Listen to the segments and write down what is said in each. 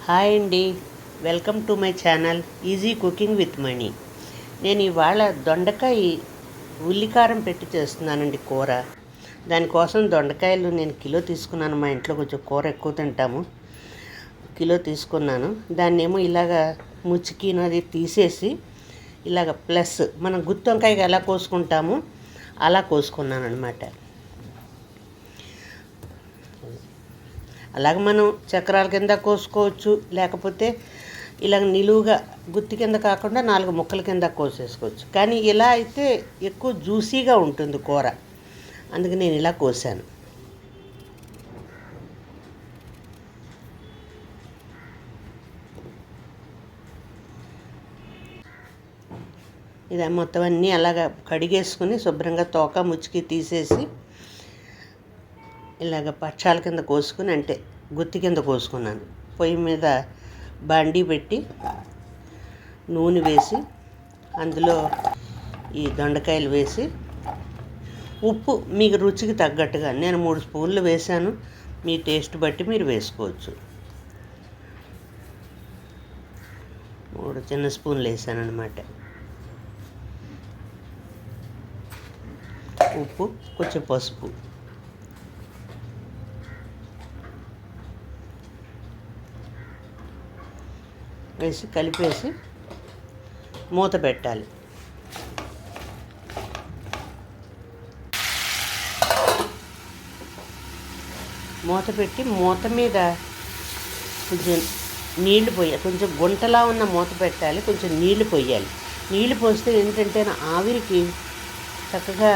Hi అండి, welcome to my channel easy cooking with money. నేను ఇవాళ దొండకాయ ఉల్లికారం పెట్టి చేస్తున్నానండి కూర. దానికోసం దొండకాయలు నేను కిలో తీసుకున్నాను. మా ఇంట్లో కొంచెం కూర ఎక్కువ తింటాము. కిలో తీసుకున్నాను. దాన్ని ఏమో ఇలాగ ముచ్చికినది తీసేసి ఇలాగ ప్లస్ మనం గుత్తి వంకాయకి ఎలా కోసుకుంటామో అలా కోసుకున్నాను అనమాట. అలాగ మనం చక్రాల కింద కోసుకోవచ్చు, లేకపోతే ఇలాగ నిలువుగా గుత్తి కింద కాకుండా 4 ముక్కల కింద కోసేసుకోవచ్చు. కానీ ఇలా అయితే ఎక్కువ జ్యూసీగా ఉంటుంది కూర, అందుకే నేను ఇలా కోసాను. ఇది మొత్తం అన్నీ అలాగ కడిగేసుకుని శుభ్రంగా తోక ముచ్చికి తీసేసి ఇలాగ పక్షాల కింద కోసుకుని, అంటే గుత్తి కింద కోసుకున్నాను. పొయ్యి మీద బాండీ పెట్టి నూనె వేసి అందులో ఈ దొండకాయలు వేసి ఉప్పు మీకు రుచికి తగ్గట్టుగా, నేను 3 స్పూన్లు వేసాను. మీ టేస్ట్ బట్టి మీరు వేసుకోవచ్చు. 3 చిన్న స్పూన్లు వేసాను అనమాట. ఉప్పు, కొంచెం పసుపు వేసి కలిపేసి మూత పెట్టాలి. మూత పెట్టి మూత మీద కొంచెం నీళ్లు పోయాలి. కొంచెం గుంటలా ఉన్న మూత పెట్టాలి, కొంచెం నీళ్లు పోయాలి. నీళ్లు పోస్తే ఏంటంటే ఆవిరికి చక్కగా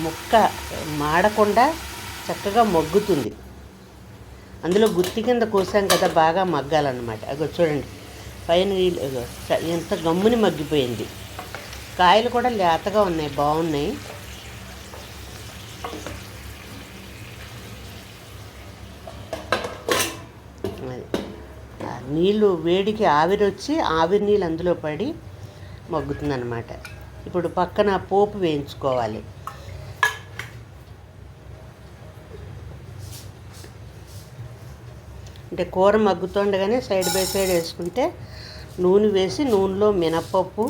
ముక్క మాడకుండా చక్కగా మగ్గుతుంది. అందులో గుత్తి కింద కోసాం కదా, బాగా మగ్గాలన్నమాట. అగో చూడండి, పైన ఎంత గమ్ముని మగ్గిపోయింది. కాయలు కూడా లేతగా ఉన్నాయి, బాగున్నాయి. నీళ్ళు వేడికి ఆవిరి వచ్చి ఆవిరి నీళ్ళు అందులో పడి మగ్గుతుందన్నమాట. ఇప్పుడు పక్కన పోపు వేయించుకోవాలి. అంటే కూర మగ్గుతుండగానే సైడ్ బై సైడ్ వేసుకుంటే నూనె వేసి, నూనెలో మినపప్పు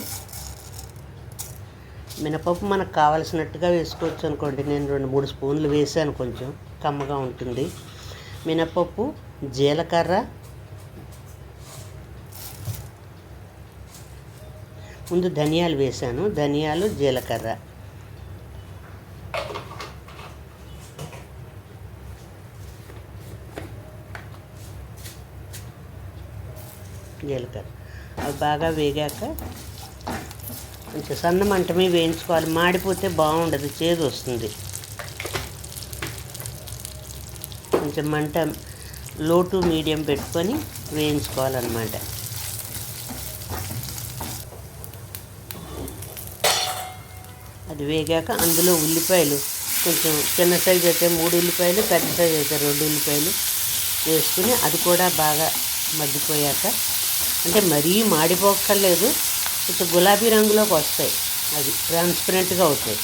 మనకు కావలసినట్టుగా వేసుకోవచ్చు అనుకోండి. నేను 2-3 స్పూన్లు వేసాను, కొంచెం కమ్మగా ఉంటుంది. మినపప్పు, జీలకర్ర, ముందు ధనియాలు వేసాను. ధనియాలు, జీలకర్ర, అవి బాగా వేగాక కొంచెం సన్న మంట మీద వేయించుకోవాలి. మాడిపోతే బాగుండదు, చేదు వస్తుంది. కొంచెం మంట లో టు మీడియం పెట్టుకొని వేయించుకోవాలన్నమాట. అది వేగాక అందులో ఉల్లిపాయలు, కొంచెం చిన్న సైజు అయితే 3 ఉల్లిపాయలు, పెద్ద సైజు అయితే 2 ఉల్లిపాయలు వేసుకుని అది కూడా బాగా మగ్గిపోయాక, అంటే మరీ మాడిపోక్కర్లేదు, కొంచెం గులాబీ రంగులోకి వస్తాయి, అవి ట్రాన్స్పరెంట్గా అవుతాయి.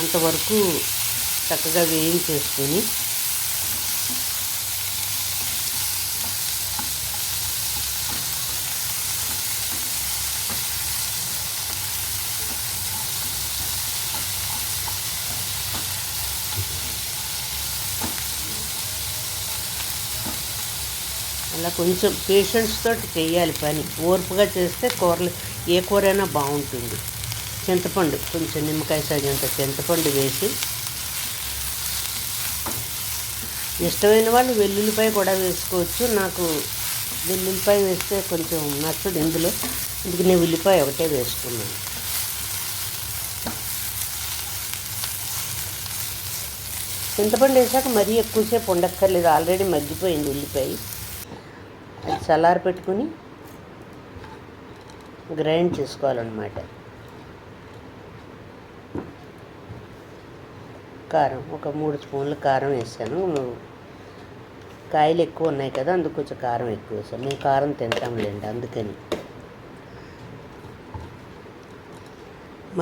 అంతవరకు చక్కగా వేయించేసుకుని అలా కొంచెం పేషెన్స్ తోటి చేయాలి పని. ఓర్పుగా చేస్తే ఏ కూరైనా బాగుంటుంది. చింతపండు, కొంచెం నిమ్మకాయ సైజంత చింతపండు వేసి, ఇష్టమైన వాళ్ళు వెల్లుల్లిపాయ కూడా వేసుకోవచ్చు. నాకు వెల్లుల్లిపాయ వేస్తే కొంచెం నచ్చదు ఇందులో, ఇందుకు నేను ఉల్లిపాయ ఒకటే వేసుకున్నాను. చింతపండు వేసాక మరీ ఎక్కువసేపు ఉండక్కర్లేదు, ఆల్రెడీ మగ్గిపోయింది ఉల్లిపాయ. అది చల్లారి పెట్టుకుని గ్రైండ్ చేసుకోవాలన్నమాట. కారం, ఒక 3 స్పూన్ల కారం వేసాను. కాయలు ఎక్కువ ఉన్నాయి కదా, అందుకు కొంచెం కారం ఎక్కువ వేసాను. మేము కారం తింటాంలేండి, అందుకని.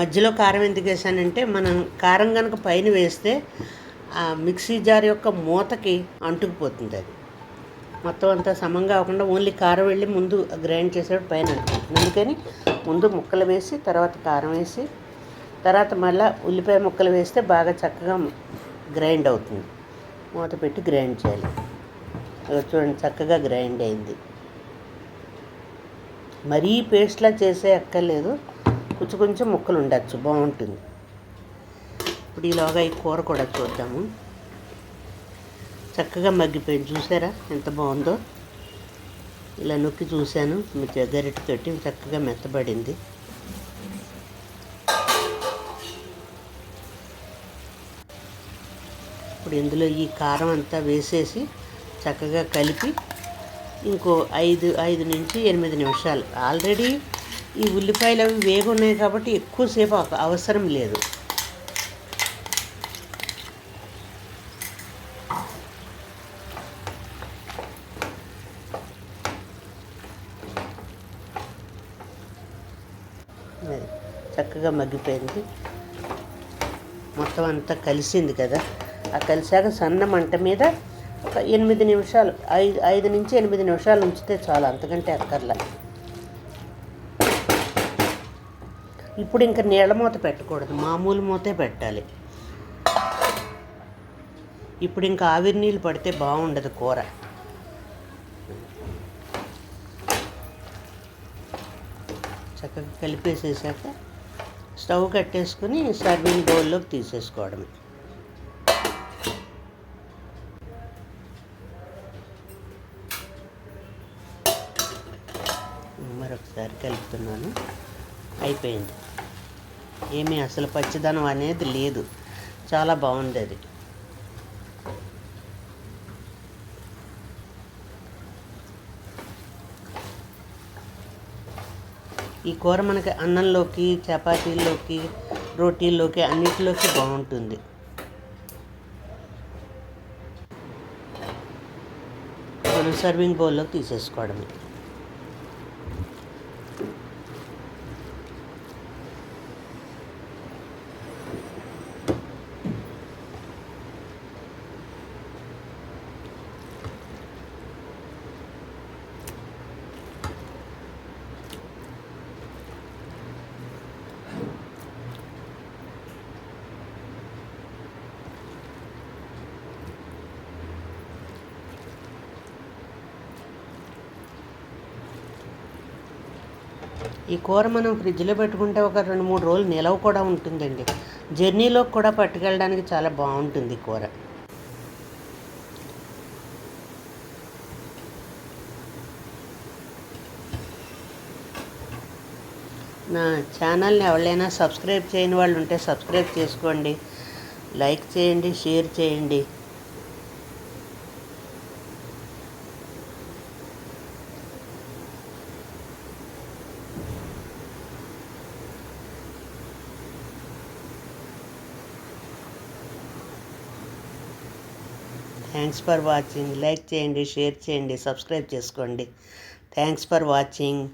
మధ్యలో కారం ఎందుకు వేసానంటే, మనం కారం కనుక పైన వేస్తే ఆ మిక్సీ జార్ యొక్క మూతకి అంటుకుపోతుంది. అది మొత్తం అంతా సమంగా కాకుండా ఓన్లీ కారం వెళ్ళి ముందు గ్రైండ్ చేసేటప్పుడు పైన ఉంటుంది. అందుకని ముందు ముక్కలు వేసి తర్వాత కారం వేసి తర్వాత మళ్ళీ ఉల్లిపాయ ముక్కలు వేస్తే బాగా చక్కగా గ్రైండ్ అవుతుంది. మూత పెట్టి గ్రైండ్ చేయాలి. చూడండి చక్కగా గ్రైండ్ అయింది. మరీ పేస్ట్లా చేసే అక్కర్లేదు, కొంచెం కొంచెం ముక్కలు ఉండచ్చు, బాగుంటుంది. ఇప్పుడు ఈలోగా ఈ కూర కూడా చూద్దాము. చక్కగా మగ్గిపోయింది, చూసారా ఎంత బాగుందో. ఇలా నొక్కి చూశాను మీ గరిటె పెట్టి, చక్కగా మెత్తబడింది. ఇప్పుడు ఇందులో ఈ కారం అంతా వేసేసి చక్కగా కలిపి ఇంకో 5 నుంచి 8 నిమిషాలు. ఆల్రెడీ ఈ ఉల్లిపాయలు అవి వేగి ఉన్నాయి కాబట్టి ఎక్కువసేపు అవసరం లేదు. చక్కగా మగ్గిపోయింది, మొత్తం అంతా కలిసింది కదా. ఆ కలిసాక సన్న మంట మీద ఒక 8 నిమిషాలు, 5 నుంచి 8 నిమిషాలు ఉంచితే చాలు, అంతకంటే అక్కర్లా. ఇప్పుడు ఇంకా నీళ్ళ మూత పెట్టకూడదు, మామూలు మూతే పెట్టాలి. ఇప్పుడు ఇంకా ఆవిరి నీళ్ళు పడితే బాగుండదు కూర. చక్కగా కలిపేసేసాక స్టవ్ కట్టేసుకుని సర్వింగ్ బౌల్లోకి తీసేసుకోవడమే. మరొకసారి కలుపుతున్నాను. అయిపోయింది. ఏమీ అసలు పచ్చిదనం అనేది లేదు, చాలా బాగుంది అది. ఈ కూర మనకి అన్నంలోకి, చపాతీల్లోకి, రోటీల్లోకి అన్నిటిలోకి బాగుంటుంది. మనం సర్వింగ్ బౌల్లోకి తీసేసుకోవడమే. ఈ కూర మనం ఫ్రిడ్జ్లో పెట్టుకుంటే ఒక 2-3 రోజులు నిలవ కూడా ఉంటుందండి. జర్నీలోకి కూడా పట్టుకెళ్ళడానికి చాలా బాగుంటుంది ఈ కూర. నా ఛానల్ని ఎవరైనా సబ్స్క్రైబ్ చేయని వాళ్ళు ఉంటే సబ్స్క్రైబ్ చేసుకోండి, లైక్ చేయండి, షేర్ చేయండి. Thanks for watching. లైక్ చేయండి, షేర్ చేయండి, సబ్స్క్రైబ్ చేసుకోండి. Thanks for watching.